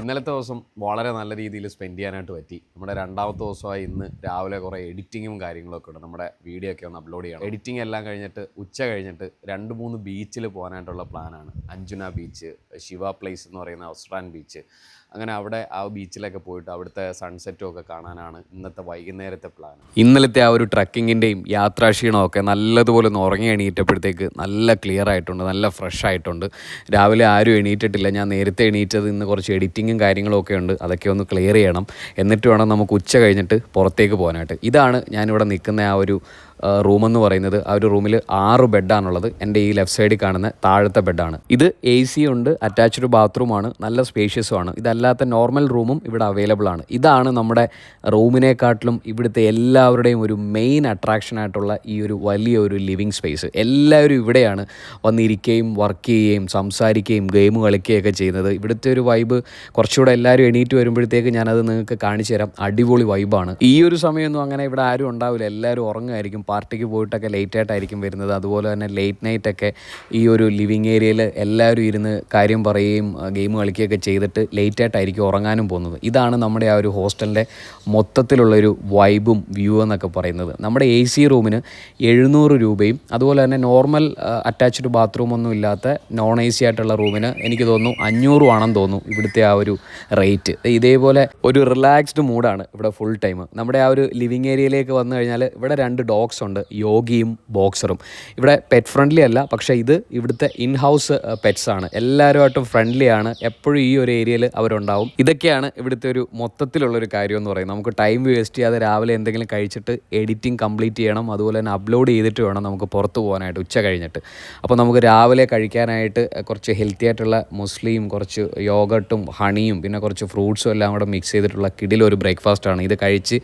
ഇന്നലത്തെ ദിവസം വളരെ നല്ല രീതിയിൽ സ്പെൻഡ് ചെയ്യാനായിട്ട് പറ്റി. നമ്മുടെ രണ്ടാമത്തെ ദിവസമായി ഇന്ന് രാവിലെ കുറേ എഡിറ്റിങ്ങും കാര്യങ്ങളൊക്കെ ഉണ്ട്. നമ്മുടെ വീഡിയോ ഒക്കെ ഒന്ന് അപ്ലോഡ് ചെയ്യണം. എഡിറ്റിംഗ് എല്ലാം കഴിഞ്ഞിട്ട് ഉച്ച കഴിഞ്ഞിട്ട് 2-3 ബീച്ചിൽ പോകാനായിട്ടുള്ള പ്ലാനാണ്. അഞ്ജുന ബീച്ച്, ശിവ പ്ലേസ് എന്ന് പറയുന്ന ഔസ്ട്രാൻ ബീച്ച്. അങ്ങനെ അവിടെ ആ ബീച്ചിലൊക്കെ പോയിട്ട് അവിടുത്തെ സൺസെറ്റും ഒക്കെ കാണാനാണ് ഇന്നത്തെ വൈകുന്നേരത്തെ പ്ലാൻ. ഇന്നലത്തെ ആ ഒരു ട്രക്കിങ്ങിൻ്റെയും യാത്രാക്ഷീണമൊക്കെ നല്ലതുപോലെ ഒന്ന് ഉറങ്ങി എണീറ്റപ്പോഴത്തേക്ക് നല്ല ക്ലിയർ ആയിട്ടുണ്ട്, നല്ല ഫ്രഷ് ആയിട്ടുണ്ട്. രാവിലെ ആരും എണീറ്റിട്ടില്ല. ഞാൻ നേരത്തെ എണീറ്റത് ഇന്ന് കുറച്ച് എഡിറ്റിങ്ങും കാര്യങ്ങളും ഒക്കെ ഉണ്ട്. അതൊക്കെ ഒന്ന് ക്ലിയർ ചെയ്യണം. എന്നിട്ട് വേണം നമുക്ക് ഉച്ച കഴിഞ്ഞിട്ട് പുറത്തേക്ക് പോകാനായിട്ട്. ഇതാണ് ഞാനിവിടെ നിൽക്കുന്ന ആ ഒരു റൂമെന്ന് പറയുന്നത്. ആ ഒരു റൂമിൽ 6 ബെഡാണുള്ളത്. എൻ്റെ ഈ ലെഫ്റ്റ് സൈഡിൽ കാണുന്ന താഴത്തെ ബെഡാണ്. ഇത് AC ഉണ്ട്, അറ്റാച്ച്ഡ് ബാത്റൂമാണ്, നല്ല സ്പേഷ്യസുമാണ്. ഇതല്ലാത്ത നോർമൽ റൂമും ഇവിടെ അവൈലബിൾ ആണ്. ഇതാണ് നമ്മുടെ റൂമിനെക്കാട്ടിലും ഇവിടുത്തെ എല്ലാവരുടെയും ഒരു മെയിൻ അട്രാക്ഷനായിട്ടുള്ള ഈ ഒരു വലിയൊരു ലിവിങ് സ്പേസ്. എല്ലാവരും ഇവിടെയാണ് വന്നിരിക്കുകയും വർക്ക് ചെയ്യുകയും സംസാരിക്കുകയും ഗെയിം കളിക്കുകയൊക്കെ ചെയ്യുന്നത്. ഇവിടുത്തെ ഒരു വൈബ് കുറച്ചുകൂടെ എല്ലാവരും എണീറ്റ് വരുമ്പോഴത്തേക്ക് ഞാനത് നിങ്ങൾക്ക് കാണിച്ചു തരാം. അടിപൊളി വൈബാണ്. ഈ ഒരു സമയമൊന്നും അങ്ങനെ ഇവിടെ ആരും ഉണ്ടാവില്ല. എല്ലാവരും ഉറങ്ങുമായിരിക്കും. പാർട്ടിക്ക് പോയിട്ടൊക്കെ ലേറ്റായിട്ടായിരിക്കും വരുന്നത്. അതുപോലെ തന്നെ ലേറ്റ് നൈറ്റൊക്കെ ഈ ഒരു ലിവിങ് ഏരിയയിൽ എല്ലാവരും ഇരുന്ന് കാര്യം പറയുകയും ഗെയിം കളിക്കുകയൊക്കെ ചെയ്തിട്ട് ലേറ്റായിട്ടായിരിക്കും ഉറങ്ങാനും പോകുന്നത്. ഇതാണ് നമ്മുടെ ആ ഒരു ഹോസ്റ്റലിൻ്റെ മൊത്തത്തിലുള്ളൊരു വൈബും വ്യൂ എന്നൊക്കെ പറയുന്നത്. നമ്മുടെ AC റൂമിന് 700 രൂപയും അതുപോലെ തന്നെ നോർമൽ അറ്റാച്ച്ഡ് ബാത്റൂം ഒന്നും ഇല്ലാത്ത നോൺ AC ആയിട്ടുള്ള റൂമിന് എനിക്ക് തോന്നുന്നു 500 ആണെന്ന് തോന്നുന്നു ഇവിടുത്തെ ആ ഒരു റേറ്റ്. ഇതേപോലെ ഒരു റിലാക്സ്ഡ് മൂഡാണ് ഇവിടെ ഫുൾ ടൈം. നമ്മുടെ ആ ഒരു ലിവിങ് ഏരിയയിലേക്ക് വന്നു കഴിഞ്ഞാൽ ഇവിടെ 2 ഡോഗ്സ് ഉണ്ട്, യോഗിയും ബോക്സറും. ഇവിടെ പെറ്റ് ഫ്രണ്ട്ലി അല്ല, പക്ഷേ ഇത് ഇവിടുത്തെ ഇൻ ഹൗസ് പെറ്റ്സ് ആണ്. എല്ലാവരുമായിട്ടും ഫ്രണ്ട്ലി ആണ്. എപ്പോഴും ഈ ഒരു ഏരിയയിൽ അവരുണ്ടാവും. ഇതൊക്കെയാണ് ഇവിടുത്തെ ഒരു മൊത്തത്തിലുള്ളൊരു കാര്യം എന്ന് പറയുന്നത്. നമുക്ക് ടൈം വേസ്റ്റ് ചെയ്യാതെ രാവിലെ എന്തെങ്കിലും കഴിച്ചിട്ട് എഡിറ്റിംഗ് കംപ്ലീറ്റ് ചെയ്യണം. അതുപോലെ തന്നെ അപ്ലോഡ് ചെയ്തിട്ട് വേണം നമുക്ക് പുറത്ത് പോകാനായിട്ട് ഉച്ച കഴിഞ്ഞിട്ട്. അപ്പോൾ നമുക്ക് രാവിലെ കഴിക്കാനായിട്ട് കുറച്ച് ഹെൽത്തി ആയിട്ടുള്ള മുസ്ലിയും കുറച്ച് യോഗട്ടും ഹണിയും പിന്നെ കുറച്ച് ഫ്രൂട്ട്സും എല്ലാം കൂടെ മിക്സ് ചെയ്തിട്ടുള്ള കിടിലൊരു ബ്രേക്ക്ഫാസ്റ്റാണ്. ഇത് കഴിച്ച്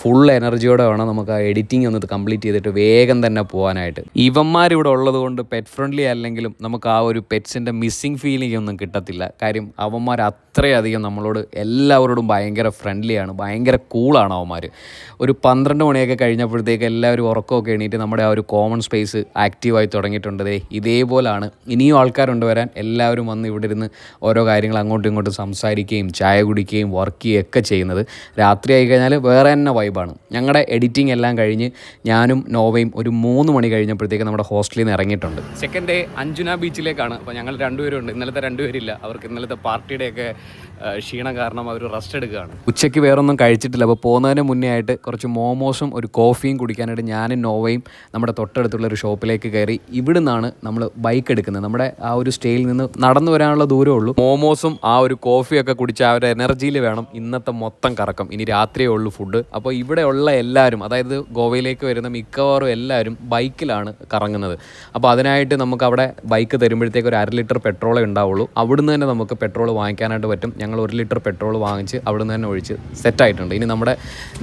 ഫുൾ എനർജിയോടെ വേണം നമുക്ക് ആ എഡിറ്റിംഗ് ഒന്ന് കംപ്ലീറ്റ് ചെയ്തിട്ട് വേഗം തന്നെ പോകാനായിട്ട്. ഇവന്മാരിവിടെ ഉള്ളത് കൊണ്ട് പെറ്റ് ഫ്രണ്ട്ലി അല്ലെങ്കിലും നമുക്ക് ആ ഒരു പെറ്റ്സിൻ്റെ മിസ്സിങ് ഫീലിംഗ് ഒന്നും കിട്ടത്തില്ല. കാര്യം അവന്മാർ അത്രയധികം നമ്മളോട് എല്ലാവരോടും ഭയങ്കര ഫ്രണ്ട്ലിയാണ്, ഭയങ്കര കൂളാണ് അവന്മാർ. ഒരു 12 മണിയൊക്കെ കഴിഞ്ഞപ്പോഴത്തേക്ക് എല്ലാവരും ഉറക്കമൊക്കെ എണീറ്റ് നമ്മുടെ ആ ഒരു കോമൺ സ്പേസ് ആക്റ്റീവായി തുടങ്ങിയിട്ടുണ്ട്. ഇതേപോലാണ് ഇനിയും ആൾക്കാരുണ്ട് വരാൻ. എല്ലാവരും വന്ന് ഇവിടെ ഇരുന്ന് ഓരോ കാര്യങ്ങൾ അങ്ങോട്ടും ഇങ്ങോട്ടും സംസാരിക്കുകയും ചായ കുടിക്കുകയും വർക്ക് ചെയ്യുകയും ഒക്കെ ചെയ്യുന്നത്. രാത്രി ആയി കഴിഞ്ഞാൽ വേറെ തന്നെ വൈബാണ്. ഞങ്ങളുടെ എഡിറ്റിംഗ് എല്ലാം കഴിഞ്ഞ് ഞാനും നോവയും ഒരു 3 മണി കഴിഞ്ഞപ്പോഴത്തേക്ക് നമ്മുടെ ഹോസ്റ്റലിൽ നിന്ന് ഇറങ്ങിയിട്ടുണ്ട്. സെക്കൻഡ് ഡേ അഞ്ജുന ബീച്ചിലേക്കാണ്. അപ്പോൾ ഞങ്ങൾ 2 പേരുണ്ട്. ഇന്നലത്തെ 2 പേരില്ല. അവർക്ക് ഇന്നലത്തെ പാർട്ടിയുടെയൊക്കെ ക്ഷീണം കാരണം അവർ റെസ്റ്റ് എടുക്കുകയാണ്. ഉച്ചയ്ക്ക് വേറൊന്നും കഴിച്ചിട്ടില്ല. അപ്പോൾ പോകുന്നതിന് മുന്നേ ആയിട്ട് കുറച്ച് മോമോസും ഒരു കോഫിയും കുടിക്കാനായിട്ട് ഞാനും നോവയും നമ്മുടെ തൊട്ടടുത്തുള്ള ഒരു ഷോപ്പിലേക്ക് കയറി. ഇവിടെ നിന്നാണ് നമ്മൾ ബൈക്ക് എടുക്കുന്നത്. നമ്മുടെ ആ ഒരു സ്റ്റേയിൽ നിന്ന് നടന്നു വരാനുള്ള ദൂരമേ ഉള്ളൂ. മോമോസും ആ ഒരു കോഫിയൊക്കെ കുടിച്ച് ആ ഒരു എനർജിയിൽ വേണം ഇന്നത്തെ മൊത്തം കറക്കം. ഇനി രാത്രിയേ ഉള്ളൂ ഫുഡ്. അപ്പോൾ ഇവിടെയുള്ള എല്ലാവരും, അതായത് ഗോവയിലേക്ക് വരുന്ന മിക്കവാറും എല്ലാവരും ബൈക്കിലാണ് കറങ്ങുന്നത്. അപ്പോൾ അതിനായിട്ട് നമുക്ക് അവിടെ ബൈക്ക് തരുമ്പോഴത്തേക്ക് ഒരു 1/2 ലിറ്റർ പെട്രോളേ ഉണ്ടാവുള്ളൂ. അവിടുന്ന് തന്നെ നമുക്ക് പെട്രോൾ വാങ്ങിക്കാനായിട്ട് പറ്റും. ഞങ്ങൾ 1 ലിറ്റർ പെട്രോൾ വാങ്ങിച്ച് അവിടുന്ന് തന്നെ ഒഴിച്ച് സെറ്റായിട്ടുണ്ട്. ഇനി നമ്മുടെ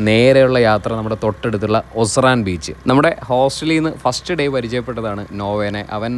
നേരെയുള്ള യാത്ര നമ്മുടെ തൊട്ടടുത്തുള്ള ഒസ്റാൻ ബീച്ച്. നമ്മുടെ ഹോസ്റ്റലിൽ നിന്ന് ഫസ്റ്റ് ഡേ പരിചയപ്പെട്ടതാണ് നോവേനെ. അവൻ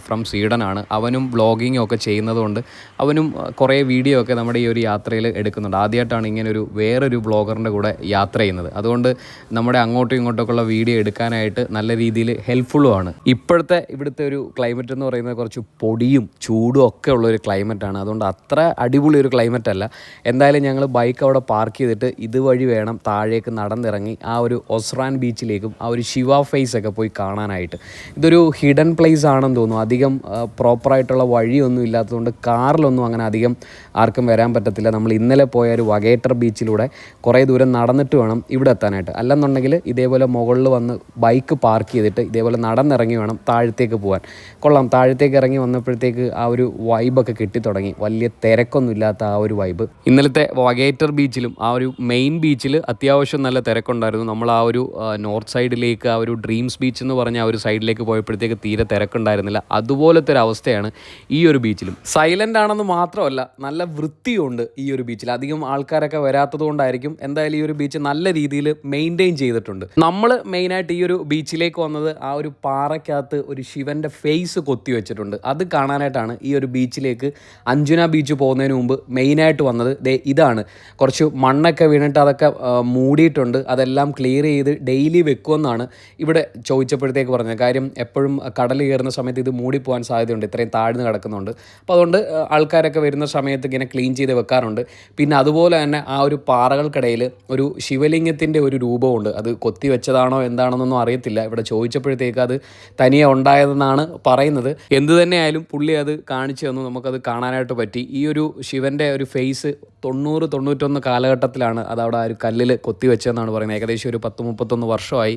ഫ്രം സ്വീഡനാണ്. അവനും വ്ളോഗിങ്ങും ഒക്കെ ചെയ്യുന്നതുകൊണ്ട് അവനും കുറേ വീഡിയോ ഒക്കെ നമ്മുടെ ഈ ഒരു യാത്രയിൽ എടുക്കുന്നുണ്ട്. ആദ്യമായിട്ടാണ് ഇങ്ങനൊരു വേറൊരു വ്ളോഗറിൻ്റെ കൂടെ യാത്ര ചെയ്യുന്നത്. അതുകൊണ്ട് നമ്മുടെ അങ്ങോട്ടും ഇങ്ങോട്ടൊക്കെയുള്ള വീഡിയോ എടുക്കാനായിട്ട് നല്ല രീതിയിൽ ഹെൽപ്ഫുള്ളുമാണ്. ഇപ്പോഴത്തെ ഇവിടുത്തെ ഒരു ക്ലൈമറ്റ് എന്ന് പറയുന്നത് കുറച്ച് പൊടിയും ചൂടും ഒക്കെ ഉള്ളൊരു ക്ലൈമറ്റാണ്. അതുകൊണ്ട് അത്ര അടിപൊളി ഒരു ക്ലൈമറ്റ് അല്ല. എന്തായാലും ഞങ്ങൾ ബൈക്ക് അവിടെ പാർക്ക് ചെയ്തിട്ട് ഇതുവഴി വേണം താഴേക്ക് നടന്നിറങ്ങി ആ ഒരു ഒസ്റാൻ ബീച്ചിലേക്കും ആ ഒരു ശിവ ഫേസ് ഒക്കെ പോയി കാണാനായിട്ട്. ഇതൊരു ഹിഡൻ പ്ലേസ് ആണെന്ന് തോന്നുന്നു. അധികം പ്രോപ്പറായിട്ടുള്ള വഴിയൊന്നും ഇല്ലാത്തതുകൊണ്ട് കാറിലൊന്നും അങ്ങനെ അധികം ആർക്കും വരാൻ പറ്റത്തില്ല. നമ്മൾ ഇന്നലെ പോയ ഒരു വഗേറ്റർ ബീച്ചിലൂടെ കുറേ ദൂരം നടന്നിട്ട് വേണം ഇവിടെ എത്താനായിട്ട്. അല്ലെന്നുണ്ടെങ്കിൽ ഇതേപോലെ മുകളിൽ വന്ന് ബൈക്ക് പാർക്ക് ചെയ്തിട്ട് ഇതേപോലെ നടന്നിറങ്ങി വേണം താഴത്തേക്ക് പോകാൻ. കൊള്ളാം. താഴത്തേക്ക് ഇറങ്ങി വന്നപ്പോഴത്തേക്ക് ആ ഒരു വൈബൊക്കെ കിട്ടിത്തുടങ്ങി. വലിയ തിരക്കൊന്നും ഇല്ലാത്ത ആ ഒരു വൈബ്. ഇന്നലത്തെ വഗേറ്റർ ബീച്ചിലും ആ ഒരു മെയിൻ ബീച്ചിൽ അത്യാവശ്യം നല്ല തിരക്കുണ്ടായിരുന്നു. നമ്മൾ ആ ഒരു നോർത്ത് സൈഡിലേക്ക് ആ ഒരു ഡ്രീംസ് ബീച്ച് എന്ന് പറഞ്ഞ ആ ഒരു സൈഡിലേക്ക് പോയപ്പോഴത്തേക്ക് തീരെ തിരക്കുണ്ടായിരുന്നില്ല. അതുപോലത്തെ ഒരു അവസ്ഥയാണ് ഈ ഒരു ബീച്ചിലും. സൈലൻ്റ് ആണെന്ന് മാത്രമല്ല, നല്ല വൃത്തിയുണ്ട് ഈ ഒരു ബീച്ചിൽ. അധികം ആൾക്കാരൊക്കെ വരാത്തത് കൊണ്ടായിരിക്കും എന്തായാലും ഈ ഒരു ബീച്ച് നല്ല രീതിയിൽ മെയിൻറ്റെയിൻ ചെയ്തിട്ടുണ്ട്. നമ്മൾ മെയിനായിട്ട് ഈ ഒരു ബീച്ചിലേക്ക് വന്നത് ആ ഒരു പാറയ്ക്കകത്ത് ഒരു ശിവൻ്റെ ഫേസ് കൊത്തി വെച്ചിട്ടുണ്ട്. അത് കാണാനായിട്ടാണ് ഈ ഒരു ബീച്ചിലേക്ക് അഞ്ജുന ബീച്ച് പോകുന്നതിന് മുമ്പ് മെയിൻ മെയിനായിട്ട് വന്നത് ഇതാണ്. കുറച്ച് മണ്ണൊക്കെ വീണിട്ട് അതൊക്കെ മൂടിയിട്ടുണ്ട്. അതെല്ലാം ക്ലിയർ ചെയ്ത് ഡെയിലി വെക്കുമെന്നാണ് ഇവിടെ ചോദിച്ചപ്പോഴത്തേക്ക് പറഞ്ഞത്. കാര്യം എപ്പോഴും കടൽ കയറുന്ന സമയത്ത് ഇത് മൂടിപ്പോകാൻ സാധ്യതയുണ്ട്, ഇത്രയും താഴ്ന്ന് കിടക്കുന്നുണ്ട്. അപ്പോൾ അതുകൊണ്ട് ആൾക്കാരൊക്കെ വരുന്ന സമയത്ത് ഇങ്ങനെ ക്ലീൻ ചെയ്ത് വെക്കാറുണ്ട്. പിന്നെ അതുപോലെ തന്നെ ആ ഒരു പാറകൾക്കിടയിൽ ഒരു ശിവലിംഗത്തിൻ്റെ ഒരു രൂപമുണ്ട്. അത് കൊത്തി വെച്ചതാണോ എന്താണെന്നൊന്നും അറിയത്തില്ല. ഇവിടെ ചോദിച്ചപ്പോഴത്തേക്ക് അത് തനിയെ ഉണ്ടായതെന്നാണ് പറയുന്നത്. എന്തു തന്നെയായാലും പുള്ളി അത് കാണിച്ചു തന്നു, നമുക്കത് കാണാനായിട്ട് പറ്റി. ഈ ഒരു ശിവൻ്റെ ഒരു ഫേസ് 90-91 കാലഘട്ടത്തിലാണ് അതവിടെ ആ ഒരു കല്ലിൽ കൊത്തിവെച്ചതെന്നാണ് പറയുന്നത്. ഏകദേശം ഒരു 10-31 വർഷമായി.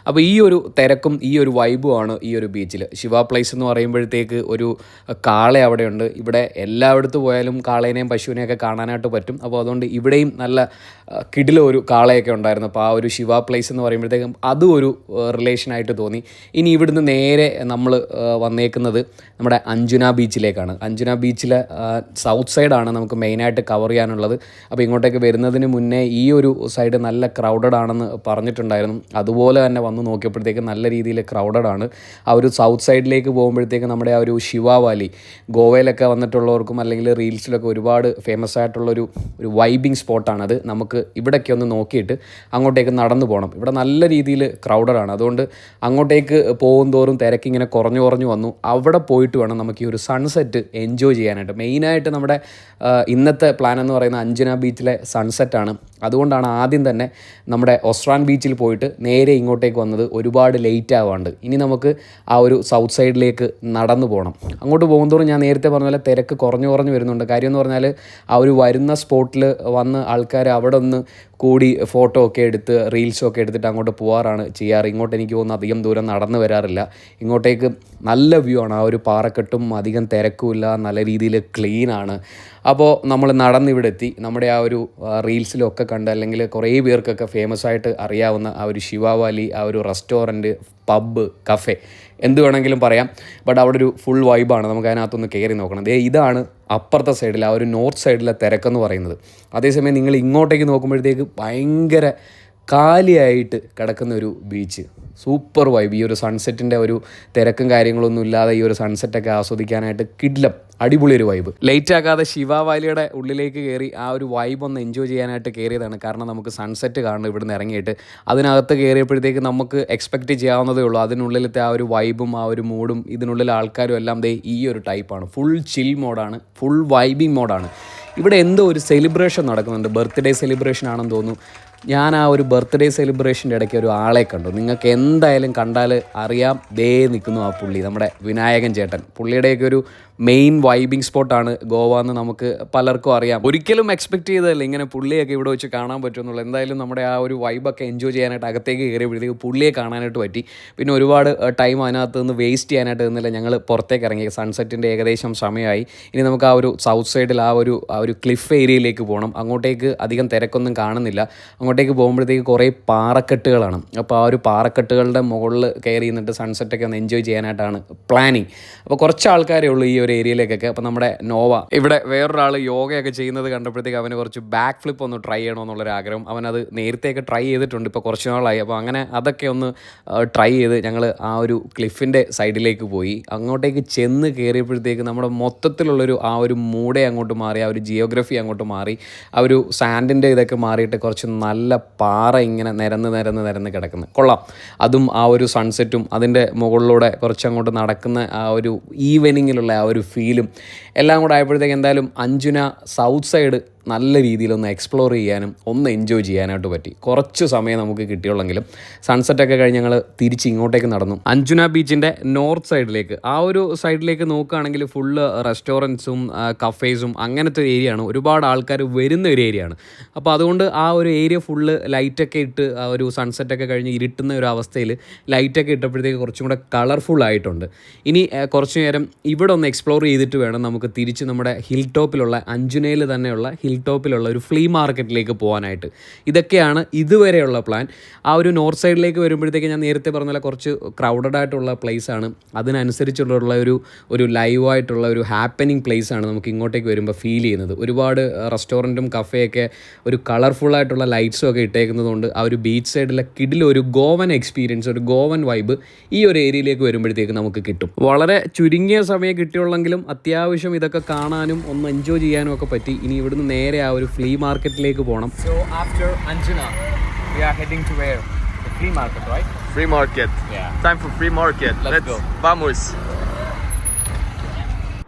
അപ്പോൾ ഈ ഒരു തിരക്കും ഈ ഒരു വൈബുമാണ് ഈ ഒരു ബീച്ചിൽ. ശിവ പ്ലേസ് എന്ന് പറയുമ്പോഴത്തേക്ക് ഒരു കാള അവിടെയുണ്ട്. ഇവിടെ എല്ലായിടത്തും പോയാലും കാളേനെയും പശുവിനെയൊക്കെ കാണാനായിട്ട് പറ്റും. അപ്പോൾ അതുകൊണ്ട് ഇവിടെയും നല്ല കിടിലൊരു കാളയൊക്കെ ഉണ്ടായിരുന്നു. അപ്പോൾ ആ ഒരു ശിവ പ്ലേസ് എന്ന് പറയുമ്പോഴത്തേക്കും അതും ഒരു റിലേഷനായിട്ട് തോന്നി. ഇനി ഇവിടുന്ന് നേരെ നമ്മൾ വന്നേക്കുന്നത് നമ്മുടെ അഞ്ജുന ബീച്ചിലേക്കാണ്. അഞ്ജുന ബീച്ചിലെ സൗത്ത് സൈഡാണ് നമുക്ക് മെയിനായിട്ട് കവർ ചെയ്യാനുള്ളത്. അപ്പോൾ ഇങ്ങോട്ടേക്ക് വരുന്നതിന് മുന്നേ ഈ ഒരു സൈഡ് നല്ല ക്രൗഡഡ് ആണെന്ന് പറഞ്ഞിട്ടുണ്ടായിരുന്നു. അതുപോലെ തന്നെ വന്ന് നോക്കിയപ്പോഴത്തേക്ക് നല്ല രീതിയിൽ ക്രൗഡഡ് ആണ്. ആ ഒരു സൗത്ത് സൈഡിലേക്ക് പോകുമ്പോഴത്തേക്ക് നമ്മുടെ ആ ഒരു ശിവ വാലി, ഗോവയിലൊക്കെ വന്നിട്ടുള്ളവർക്കും അല്ലെങ്കിൽ റീൽസിലൊക്കെ ഒരുപാട് ഫേമസ് ആയിട്ടുള്ളൊരു വൈബിങ് സ്പോട്ടാണത്. നമുക്ക് ഇവിടേക്ക് ഒന്ന് നോക്കിയിട്ട് അങ്ങോട്ടേക്ക് നടന്നു പോകണം. ഇവിടെ നല്ല രീതിയിൽ ക്രൗഡഡാണ്. അതുകൊണ്ട് അങ്ങോട്ടേക്ക് പോകും തോറും തിരക്കിങ്ങനെ കുറഞ്ഞു വന്നു. അവിടെ പോയിട്ട് വേണം നമുക്ക് ഈ ഒരു സൺസെറ്റ് എൻജോയ് ചെയ്യാനായിട്ട്. മെയിനായിട്ട് നമ്മുടെ ഇന്നത്തെ പ്ലാൻ എന്ന് പറയുന്നത് അഞ്ജന ബീച്ചിലെ സൺസെറ്റാണ്. അതുകൊണ്ടാണ് ആദ്യം തന്നെ നമ്മുടെ ഒസ്ട്രാൻ ബീച്ചിൽ പോയിട്ട് നേരെ ഇങ്ങോട്ടേക്ക് വന്നത്. ഒരുപാട് ലേറ്റ് ആവാണ്ട് ഇനി നമുക്ക് ആ ഒരു സൗത്ത് സൈഡിലേക്ക് നടന്നു പോകണം. അങ്ങോട്ട് പോകുന്തോറും ഞാൻ നേരത്തെ പറഞ്ഞ പോലെ തിരക്ക് കുറഞ്ഞു വരുന്നുണ്ട്. കാര്യം എന്ന് പറഞ്ഞാൽ ആ ഒരു വരുന്ന സ്പോട്ടിൽ വന്ന് ആൾക്കാർ അവിടെ ഒന്ന് കൂടി ഫോട്ടോ ഒക്കെ എടുത്ത് റീൽസൊക്കെ എടുത്തിട്ട് അങ്ങോട്ട് പോകാറാണ് ചെയ്യാറ്. ഇങ്ങോട്ട് എനിക്ക് തോന്നുന്നു അധികം ദൂരം നടന്നു വരാറില്ല. ഇങ്ങോട്ടേക്ക് നല്ല വ്യൂ ആണ്. ആ ഒരു പാറക്കെട്ടും അധികം തിരക്കുമില്ല, നല്ല രീതിയിൽ ക്ലീനാണ്. അപ്പോൾ നമ്മൾ നടന്നിവിടെ എത്തി. നമ്മുടെ ആ ഒരു റീൽസിലൊക്കെ കണ്ട് അല്ലെങ്കിൽ കുറേ പേർക്കൊക്കെ ഫേമസ് ആയിട്ട് അറിയാവുന്ന ആ ഒരു ശിവ വാലി, ആ ഒരു റെസ്റ്റോറൻറ്റ്, പബ്ബ്, കഫേ എന്ത് വേണമെങ്കിലും പറയാം. ബട്ട് അവിടെ ഒരു ഫുൾ വൈബാണ്. നമുക്ക് അതിനകത്തൊന്ന് കയറി നോക്കണം. ഇതാണ് അപ്പുറത്തെ സൈഡിൽ ആ ഒരു നോർത്ത് സൈഡിലെ തിരക്കെന്ന് പറയുന്നത്. അതേസമയം നിങ്ങൾ ഇങ്ങോട്ടേക്ക് നോക്കുമ്പോഴത്തേക്ക് ഭയങ്കര കാലിയായിട്ട് കിടക്കുന്ന ഒരു ബീച്ച്. Super vibe. ഈ ഒരു സൺസെറ്റിൻ്റെ ഒരു തിരക്കും കാര്യങ്ങളൊന്നും ഇല്ലാതെ ഈ ഒരു സൺസെറ്റൊക്കെ ആസ്വദിക്കാനായിട്ട് കിഡ്ലം അടിപൊളി ഒരു വൈബ്. ലേറ്റ് ആക്കാതെ ശിവ വാലിയുടെ ഉള്ളിലേക്ക് കയറി ആ ഒരു വൈബ് ഒന്ന് എൻജോയ് ചെയ്യാനായിട്ട് കയറിയതാണ്. കാരണം നമുക്ക് സൺസെറ്റ് കാണണം ഇവിടുന്ന് ഇറങ്ങിയിട്ട്. അതിനകത്ത് കയറിയപ്പോഴത്തേക്ക് നമുക്ക് എക്സ്പെക്റ്റ് ചെയ്യാവുന്നതേ ഉള്ളൂ. അതിനുള്ളിലത്തെ ആ ഒരു വൈബും ആ ഒരു മൂഡും ഇതിനുള്ളിൽ ആൾക്കാരും എല്ലാം ഈ ഒരു ടൈപ്പാണ്. ഫുൾ ചിൽ മോഡാണ്, ഫുൾ വൈബിങ് മോഡാണ്. ഇവിടെ എന്തോ ഒരു സെലിബ്രേഷൻ നടക്കുന്നുണ്ട്. ബർത്ത്ഡേ സെലിബ്രേഷൻ ആണെന്ന് തോന്നുന്നു. ഞാൻ ആ ഒരു ബർത്ത്ഡേ സെലിബ്രേഷൻ്റെ ഇടയ്ക്ക് ഒരു ആളെ കണ്ടു. നിങ്ങൾക്ക് എന്തായാലും കണ്ടാൽ അറിയാം. നിൽക്കുന്നു ആ പുള്ളി, നമ്മുടെ വിനായകൻ ചേട്ടൻ. പുള്ളിയുടെയൊക്കെ ഒരു മെയിൻ വൈബിങ് സ്പോട്ടാണ് ഗോവ എന്ന് നമുക്ക് പലർക്കും അറിയാം. ഒരിക്കലും എക്സ്പെക്റ്റ് ചെയ്തതല്ല ഇങ്ങനെ പുള്ളിയൊക്കെ ഇവിടെ വെച്ച് കാണാൻ പറ്റുമെന്നുള്ളൂ. എന്തായാലും നമ്മുടെ ആ ഒരു വൈബൊക്കെ എൻജോയ് ചെയ്യാനായിട്ട് അകത്തേക്ക് കയറിയപ്പോഴത്തേക്ക് പുള്ളിയെ കാണാനായിട്ട് പറ്റി. പിന്നെ ഒരുപാട് ടൈം അതിനകത്ത് നിന്ന് വേസ്റ്റ് ചെയ്യാനായിട്ട് നിന്നില്ല. ഞങ്ങൾ പുറത്തേക്ക് ഇറങ്ങി. സൺസെറ്റിൻ്റെ ഏകദേശം സമയമായി. ഇനി നമുക്ക് ആ ഒരു സൗത്ത് സൈഡിൽ ആ ഒരു ക്ലിഫ് ഏരിയയിലേക്ക് പോകണം. അങ്ങോട്ടേക്ക് അധികം തിരക്കൊന്നും കാണുന്നില്ല. അങ്ങോട്ടേക്ക് പോകുമ്പോഴത്തേക്ക് കുറേ പാറക്കെട്ടുകളാണ്. അപ്പോൾ ആ ഒരു പാറക്കെട്ടുകളുടെ മുകളിൽ കയറി നിന്നിട്ട് സൺസെറ്റൊക്കെ ഒന്ന് എൻജോയ് ചെയ്യാനായിട്ടാണ് പ്ലാനിങ്. അപ്പോൾ കുറച്ച് ആൾക്കാരേ ഉള്ളൂ ഈ ഒരു ഏരിയയിലേക്കൊക്കെ. അപ്പോൾ നമ്മുടെ നോവ ഇവിടെ വേറൊരാൾ യോഗയൊക്കെ ചെയ്യുന്നത് കണ്ടപ്പോഴത്തേക്ക് അവന് കുറച്ച് ബാക്ക് ഫ്ലിപ്പ് ഒന്ന് ട്രൈ ചെയ്യണമെന്നുള്ളൊരു ആഗ്രഹം. അവനത് നേരത്തെയൊക്കെ ട്രൈ ചെയ്തിട്ടുണ്ട്, ഇപ്പോൾ കുറച്ച് നാളായി. അപ്പോൾ അങ്ങനെ അതൊക്കെ ഒന്ന് ട്രൈ ചെയ്ത് ഞങ്ങൾ ആ ഒരു ക്ലിഫിൻ്റെ സൈഡിലേക്ക് പോയി. അങ്ങോട്ടേക്ക് ചെന്ന് കയറിയപ്പോഴത്തേക്ക് നമ്മുടെ മൊത്തത്തിലുള്ളൊരു ആ ഒരു മൂഡേ അങ്ങോട്ട് മാറി, ആ ഒരു ജിയോഗ്രഫി അങ്ങോട്ട് മാറി. ആ ഒരു സാൻഡിൻ്റെ ഇതൊക്കെ മാറിയിട്ട് കുറച്ച് നല്ല പാറ ഇങ്ങനെ നിരന്ന് കിടക്കുന്നത് കൊള്ളാം. അതും ആ ഒരു സൺസെറ്റും അതിൻ്റെ മുകളിലൂടെ കുറച്ചങ്ങോട്ട് നടക്കുന്ന ആ ഒരു ഈവനിങ്ങിലുള്ള ആ ഒരു ഫീലും എല്ലാം കൂടെ ആയപ്പോഴത്തേക്ക് എന്തായാലും അഞ്ജുന സൗത്ത് സൈഡ് നല്ല രീതിയിലൊന്ന് എക്സ്പ്ലോർ ചെയ്യാനും ഒന്ന് എൻജോയ് ചെയ്യാനായിട്ട് പറ്റി. കുറച്ച് സമയം നമുക്ക് കിട്ടിയുള്ളെങ്കിലും സൺസെറ്റൊക്കെ കഴിഞ്ഞ് ഞങ്ങൾ തിരിച്ച് ഇങ്ങോട്ടേക്ക് നടന്നു. അഞ്ജുന ബീച്ചിൻ്റെ നോർത്ത് സൈഡിലേക്ക്, ആ ഒരു സൈഡിലേക്ക് നോക്കുകയാണെങ്കിൽ ഫുള്ള് റെസ്റ്റോറൻറ്റ്സും കഫേസും അങ്ങനത്തെ ഒരു ഏരിയയാണ്. ഒരുപാട് ആൾക്കാർ വരുന്ന ഒരു ഏരിയയാണ്. അപ്പോൾ അതുകൊണ്ട് ആ ഒരു ഏരിയ ഫുള്ള് ലൈറ്റൊക്കെ ഇട്ട് ആ ഒരു സൺസെറ്റൊക്കെ കഴിഞ്ഞ് ഇരുട്ടുന്ന ഒരു അവസ്ഥയിൽ ലൈറ്റൊക്കെ ഇട്ടപ്പോഴത്തേക്ക് കുറച്ചും കൂടെ കളർഫുൾ ആയിട്ടുണ്ട്. ഇനി കുറച്ച് നേരം ഇവിടെ ഒന്ന് എക്സ്പ്ലോർ ചെയ്തിട്ട് വേണം നമുക്ക് തിരിച്ച് നമ്മുടെ ഹിൽ ടോപ്പിലുള്ള അഞ്ജുനയിൽ തന്നെയുള്ള ഹിൽ ഹിൽ ടോപ്പിലുള്ള ഒരു ഫ്ലീ മാർക്കറ്റിലേക്ക് പോകാനായിട്ട്. ഇതൊക്കെയാണ് ഇതുവരെയുള്ള പ്ലാൻ. ആ ഒരു നോർത്ത് സൈഡിലേക്ക് വരുമ്പോഴത്തേക്ക് ഞാൻ നേരത്തെ പറഞ്ഞ പോലെ കുറച്ച് ക്രൗഡഡ് ആയിട്ടുള്ള പ്ലേസ് ആണ്. അതിനനുസരിച്ചുള്ള ഒരു ലൈവായിട്ടുള്ള ഒരു ഹാപ്പനിങ് പ്ലേസ് ആണ് നമുക്ക് ഇങ്ങോട്ടേക്ക് വരുമ്പോൾ ഫീൽ ചെയ്യുന്നത്. ഒരുപാട് റെസ്റ്റോറൻറ്റും കഫേയൊക്കെ ഒരു കളർഫുള്ളായിട്ടുള്ള ലൈറ്റ്സും ഒക്കെ ഇട്ടേക്കുന്നതുകൊണ്ട് ആ ഒരു ബീച്ച് സൈഡിലെ കിടിലൊരു ഗോവൻ എക്സ്പീരിയൻസ്, ഒരു ഗോവൻ വൈബ് ഈ ഒരു ഏരിയയിലേക്ക് വരുമ്പോഴത്തേക്ക് നമുക്ക് കിട്ടും. വളരെ ചുരുങ്ങിയ സമയം കിട്ടിയുള്ളെങ്കിലും അത്യാവശ്യം ഇതൊക്കെ കാണാനും ഒന്ന് എൻജോയ് ചെയ്യാനും ഒക്കെ പറ്റി. ഇനി ഇവിടുന്ന് നേരെ ആ ഒരു ഫ്ലീ മാർക്കറ്റിലേക്ക് പോകണം. So after Anjuna, we are heading to where? The flea market, right? Free market. Yeah. Time for free market. Let's go. Vamos.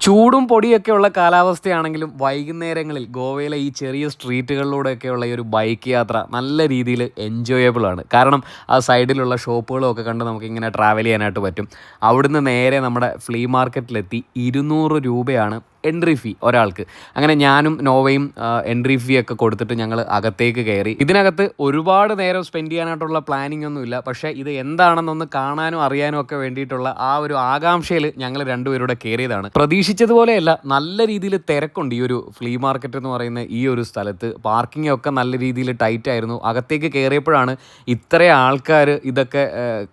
ചൂടും പൊടിയൊക്കെ ഉള്ള കാലാവസ്ഥയാണെങ്കിലും വൈകുന്നേരങ്ങളിൽ ഗോവയിലെ ഈ ചെറിയ സ്ട്രീറ്റുകളിലൂടെയൊക്കെയുള്ള ഈ ഒരു ബൈക്ക് യാത്ര നല്ല രീതിയിൽ എൻജോയബിൾ ആണ്. കാരണം ആ സൈഡിലുള്ള ഷോപ്പുകളും ഒക്കെ കണ്ട് നമുക്കിങ്ങനെ ട്രാവൽ ചെയ്യാനായിട്ട് പറ്റും. അവിടുന്ന് നേരെ നമ്മുടെ ഫ്ലീ മാർക്കറ്റിലെത്തി 200 രൂപയാണ് എൻട്രി ഫീ ഒരാൾക്ക്. അങ്ങനെ ഞാനും നോവയും എൻട്രി ഫീ ഒക്കെ കൊടുത്തിട്ട് ഞങ്ങൾ അകത്തേക്ക് കയറി. ഇതിനകത്ത് ഒരുപാട് നേരം സ്പെൻഡ് ചെയ്യാനായിട്ടുള്ള പ്ലാനിങ് ഒന്നുമില്ല. പക്ഷേ ഇത് എന്താണെന്നൊന്ന് കാണാനും അറിയാനും ഒക്കെ വേണ്ടിയിട്ടുള്ള ആ ഒരു ആകാംക്ഷയിൽ ഞങ്ങൾ രണ്ടുപേരുടെ കയറിയതാണ്. പ്രതീക്ഷിച്ചതുപോലെയല്ല, നല്ല രീതിയിൽ തിരക്കുണ്ട് ഈ ഒരു ഫ്ലീ മാർക്കറ്റ് എന്ന് പറയുന്ന ഈ ഒരു സ്ഥലത്ത്. പാർക്കിംഗ് ഒക്കെ നല്ല രീതിയിൽ ടൈറ്റ് ആയിരുന്നു. അകത്തേക്ക് കയറിയപ്പോഴാണ് ഇത്ര ആൾക്കാർ ഇതൊക്കെ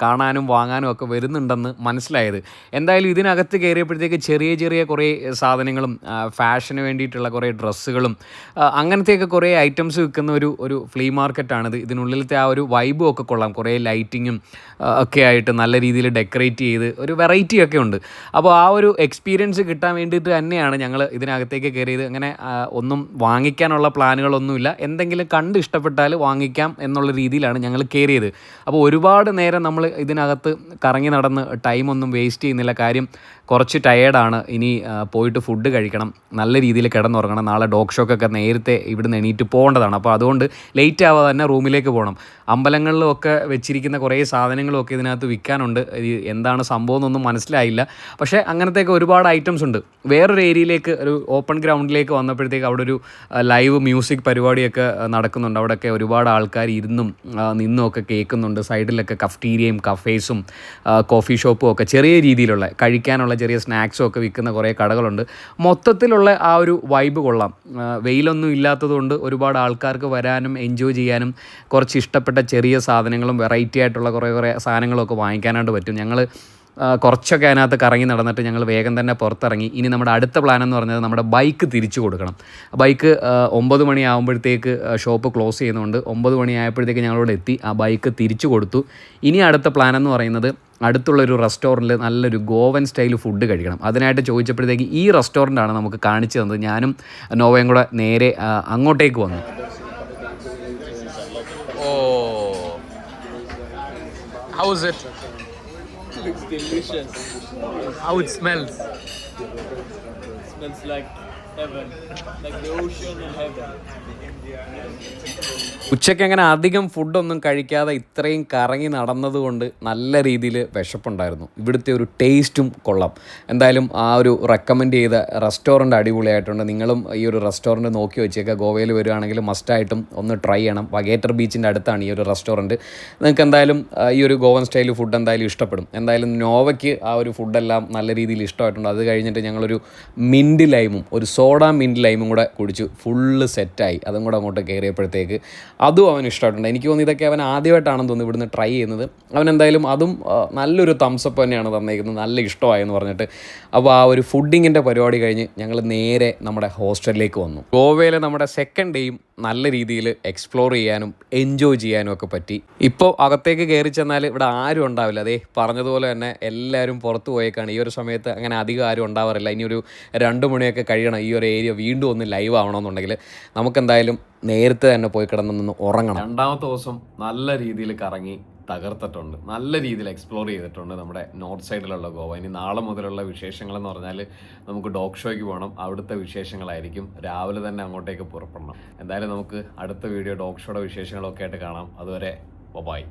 കാണാനും വാങ്ങാനും ഒക്കെ വരുന്നുണ്ടെന്ന് മനസ്സിലായത്. എന്തായാലും ഇതിനകത്ത് കയറിയപ്പോഴത്തേക്ക് ചെറിയ ചെറിയ കുറേ സാധനങ്ങൾ, ഫാഷന് വേണ്ടിയിട്ടുള്ള കുറേ ഡ്രസ്സുകളും അങ്ങനത്തെയൊക്കെ കുറേ ഐറ്റംസ് വിൽക്കുന്ന ഒരു ഫ്ലീ മാർക്കറ്റാണിത്. ഇതിനുള്ളിലത്തെ ആ ഒരു വൈബും ഒക്കെ കൊള്ളാം. കുറേ ലൈറ്റിങ്ങും ഒക്കെ ആയിട്ട് നല്ല രീതിയിൽ ഡെക്കറേറ്റ് ചെയ്ത് ഒരു വെറൈറ്റി ഒക്കെ ഉണ്ട്. അപ്പോൾ ആ ഒരു എക്സ്പീരിയൻസ് കിട്ടാൻ വേണ്ടിയിട്ട് തന്നെയാണ് ഞങ്ങൾ ഇതിനകത്തേക്ക് കയറിയത്. അങ്ങനെ ഒന്നും വാങ്ങിക്കാനുള്ള പ്ലാനുകളൊന്നുമില്ല. എന്തെങ്കിലും കണ്ട് ഇഷ്ടപ്പെട്ടാൽ വാങ്ങിക്കാം എന്നുള്ള രീതിയിലാണ് ഞങ്ങൾ കയറിയത്. അപ്പോൾ ഒരുപാട് നേരം നമ്മൾ ഇതിനകത്ത് കറങ്ങി നടന്ന് ടൈമൊന്നും വേസ്റ്റ് ചെയ്യുന്നില്ല. കാര്യം കുറച്ച് ടയേർഡാണ്. ഇനി പോയിട്ട് ഫുഡ് കഴിക്കണം, നല്ല രീതിയിൽ കിടന്നുറങ്ങണം. നാളെ ഡോഗ് ഷോക്കൊക്കെ നേരത്തെ ഇവിടുന്ന് എണീറ്റ് പോകേണ്ടതാണ്. അപ്പോൾ അതുകൊണ്ട് ലേറ്റ് ആവാതെ തന്നെ റൂമിലേക്ക് പോകണം. അമ്പലങ്ങളിലൊക്കെ വെച്ചിരിക്കുന്ന കുറേ സാധനങ്ങളൊക്കെ ഇതിനകത്ത് വിൽക്കാനുണ്ട്. എന്താണ് സംഭവം എന്നൊന്നും മനസ്സിലായില്ല. പക്ഷേ അങ്ങനത്തെയൊക്കെ ഒരുപാട് ഐറ്റംസ് ഉണ്ട്. വേറൊരു ഏരിയയിലേക്ക്, ഒരു ഓപ്പൺ ഗ്രൗണ്ടിലേക്ക് വന്നപ്പോഴത്തേക്ക് അവിടെ ഒരു ലൈവ് മ്യൂസിക് പരിപാടിയൊക്കെ നടക്കുന്നുണ്ട്. അവിടെയൊക്കെ ഒരുപാട് ആൾക്കാർ ഇരുന്നും നിന്നും ഒക്കെ കേൾക്കുന്നുണ്ട്. സൈഡിലൊക്കെ കഫ്റ്റീരിയയും കഫേസും കോഫി ഷോപ്പും ഒക്കെ ചെറിയ രീതിയിലുള്ള കഴിക്കാനുള്ള ചെറിയ സ്നാക്സും ഒക്കെ വിൽക്കുന്ന കുറേ കടകളുണ്ട്. മൊത്തത്തിലുള്ള ആ ഒരു വൈബ് കൊള്ളാം. വെയിലൊന്നും ഇല്ലാത്തതുകൊണ്ട് ഒരുപാട് ആൾക്കാർക്ക് വരാനും എൻജോയ് ചെയ്യാനും കുറച്ച് ഇഷ്ടപ്പെട്ട ചെറിയ സാധനങ്ങളും വെറൈറ്റി ആയിട്ടുള്ള കുറേ സാധനങ്ങളൊക്കെ വാങ്ങിക്കാനായിട്ട് പറ്റും. ഞങ്ങൾ കുറച്ചൊക്കെ അതിനകത്ത് കറങ്ങി നടന്നിട്ട് ഞങ്ങൾ വേഗം തന്നെ പുറത്തിറങ്ങി. ഇനി നമ്മുടെ അടുത്ത പ്ലാൻ എന്ന് പറഞ്ഞത് നമ്മുടെ ബൈക്ക് തിരിച്ചു കൊടുക്കണം. ബൈക്ക് 9 മണിയാകുമ്പോഴത്തേക്ക് ഷോപ്പ് ക്ലോസ് ചെയ്യുന്നുണ്ട്. 9 മണിയായപ്പോഴത്തേക്ക് ഞങ്ങളിവിടെ എത്തി. ആ ബൈക്ക് തിരിച്ചു കൊടുത്തു. ഇനി അടുത്ത പ്ലാൻ എന്ന് പറയുന്നത് അടുത്തുള്ളൊരു റെസ്റ്റോറൻറ്റിൽ നല്ലൊരു ഗോവൻ സ്റ്റൈൽ ഫുഡ് കഴിക്കണം. അതിനായിട്ട് ചോദിച്ചപ്പോഴത്തേക്ക് ഈ റെസ്റ്റോറൻ്റാണ് നമുക്ക് കാണിച്ചു തന്നത്. ഞാനും നോവയും കൂടെ നേരെ അങ്ങോട്ടേക്ക് വന്നു. Oh, how is it? Looks delicious. How it smells? Smells like heaven. Like the ocean and heaven. ഉച്ചയ്ക്ക് അങ്ങനെ അധികം ഫുഡൊന്നും കഴിക്കാതെ ഇത്രയും കറങ്ങി നടന്നതുകൊണ്ട് നല്ല രീതിയിൽ വിശപ്പുണ്ടായിരുന്നു. ഇവിടുത്തെ ഒരു ടേസ്റ്റും കൊള്ളാം. എന്തായാലും ആ ഒരു റെക്കമെൻഡ് ചെയ്ത റെസ്റ്റോറൻറ്റ് അടിപൊളിയായിട്ടുണ്ട്. നിങ്ങളും ഈ ഒരു റെസ്റ്റോറൻറ്റ് നോക്കി വെച്ചേക്കുക. ഗോവയിൽ വരികയാണെങ്കിൽ മസ്റ്റായിട്ടും ഒന്ന് ട്രൈ ചെയ്യണം. വഗേറ്റർ ബീച്ചിൻ്റെ അടുത്താണ് ഈ ഒരു റെസ്റ്റോറൻറ്റ്. നിങ്ങൾക്ക് എന്തായാലും ഈ ഒരു ഗോവൻ സ്റ്റൈൽ ഫുഡ് എന്തായാലും ഇഷ്ടപ്പെടും. എന്തായാലും നോവയ്ക്ക് ആ ഒരു ഫുഡെല്ലാം നല്ല രീതിയിൽ ഇഷ്ടമായിട്ടുണ്ട്. അത് കഴിഞ്ഞിട്ട് ഞങ്ങളൊരു മിൻറ്റ് ലൈമും ഒരു സോഡ മിൻറ്റ് ലൈമും കൂടെ കുടിച്ചു. ഫുള്ള് സെറ്റായി. അതും കൂടെ അങ്ങോട്ട് കയറിയപ്പോഴത്തേക്ക് അതും അവന് ഇഷ്ടമായിട്ടുണ്ട്. എനിക്ക് തോന്നുന്നു ഇതൊക്കെ അവൻ ആദ്യമായിട്ടാണെന്ന് തോന്നുന്നു ഇവിടുന്ന് ട്രൈ ചെയ്യുന്നത്. അവൻ എന്തായാലും അതും നല്ലൊരു തംസപ്പ് തന്നെയാണ് തന്നേക്കുന്നത്. നല്ല ഇഷ്ടമായെന്ന് പറഞ്ഞിട്ട്. അപ്പോൾ ആ ഒരു ഫുഡിങ്ങിൻ്റെ പരിപാടി കഴിഞ്ഞ് ഞങ്ങൾ നേരെ നമ്മുടെ ഹോസ്റ്റലിലേക്ക് വന്നു. ഗോവയിലെ നമ്മുടെ സെക്കൻഡ് ഡേയും നല്ല രീതിയിൽ എക്സ്പ്ലോർ ചെയ്യാനും എൻജോയ് ചെയ്യാനും ഒക്കെ പറ്റി. ഇപ്പോൾ അകത്തേക്ക് കയറി ചെന്നാൽ ഇവിടെ ആരും ഉണ്ടാവില്ല. അതേ പറഞ്ഞതുപോലെ തന്നെ എല്ലാവരും പുറത്ത് പോയേക്കാണ്. ഈ ഒരു സമയത്ത് അങ്ങനെ അധികം ആരും ഉണ്ടാവാറില്ല. ഇനി ഒരു 2 മണിയൊക്കെ കഴിയണം ഈ ഒരു ഏരിയ വീണ്ടും ഒന്ന് ലൈവ് ആവണമെന്നുണ്ടെങ്കിൽ. നമുക്കെന്തായാലും നേരത്തെ തന്നെ പോയി കിടന്നൊന്ന് ഉറങ്ങണം. രണ്ടാമത്തെ ദിവസം നല്ല രീതിയിൽ കറങ്ങി തകർത്തിട്ടുണ്ട്. നല്ല രീതിയിൽ എക്സ്പ്ലോർ ചെയ്തിട്ടുണ്ട് നമ്മുടെ നോർത്ത് സൈഡിലുള്ള ഗോവ. ഇനി നാളെ മുതലുള്ള വിശേഷങ്ങളെന്ന് പറഞ്ഞാൽ നമുക്ക് ഡോഗ് ഷോയ്ക്ക് പോകണം. അവിടുത്തെ വിശേഷങ്ങളായിരിക്കും. രാവിലെ തന്നെ അങ്ങോട്ടേക്ക് പുറപ്പെടണം. എന്തായാലും നമുക്ക് അടുത്ത വീഡിയോ ഡോഗ് ഷോയുടെ വിശേഷങ്ങളൊക്കെ ആയിട്ട് കാണാം. അതുവരെ ബൈ.